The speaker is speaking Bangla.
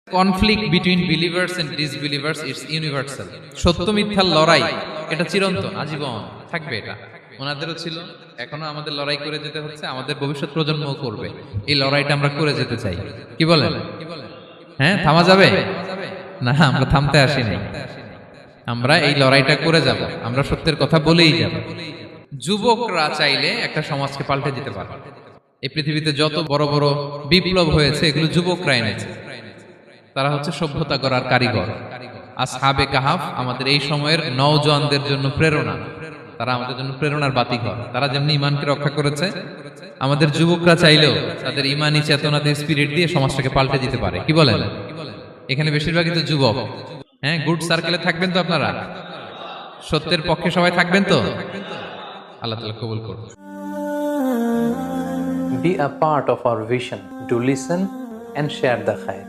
Conflict between believers and disbelievers it's universal. সত্য মিথ্যার লড়াই এটা চিরন্তন, আজীবন থাকবে। এটা ওনাদেরও ছিল, এখনো আমাদের লড়াই করে যেতে হচ্ছে, আমাদের ভবিষ্যৎ প্রজন্মও করবে। এই লড়াইটা আমরা করে যেতে চাই। কি বলেন? হ্যাঁ, থামা যাবে না? আমরা থামতে আসিনি, আমরা এই লড়াইটা করে যাব। আমরা সত্যের কথা বলেই যাব। যুবকরা চাইলে একটা সমাজকে পাল্টে দিতে পারে। এই পৃথিবীতে যত বড় বড় বিপ্লব হয়েছে এগুলো যুবকরা এনেছে। তারা হচ্ছে সভ্যতা গড়ার কারিগর। আসহাবে কাহাফ আমাদের এই সময়ের নওজওয়ানদের জন্য প্রেরণা। তারা আমাদের জন্য প্রেরণার বাতিঘর। তারা যেমনি ইমানকে রক্ষা করেছে, আমাদের যুবকরা চাইলেও তাদের ইমানি চেতনাতে স্পিরিট দিয়ে সমাজটাকে পাল্টে দিতে পারে। কি বলেন? এখানে বেশিরভাগই তো যুবক। হ্যাঁ, গুড সার্কেলে থাকবেন তো আপনারা? সত্যের পক্ষে সবাই থাকবেন তো? আল্লাহ তাআলা কবুল করুন। Be a part of our vision to listen and share the khair.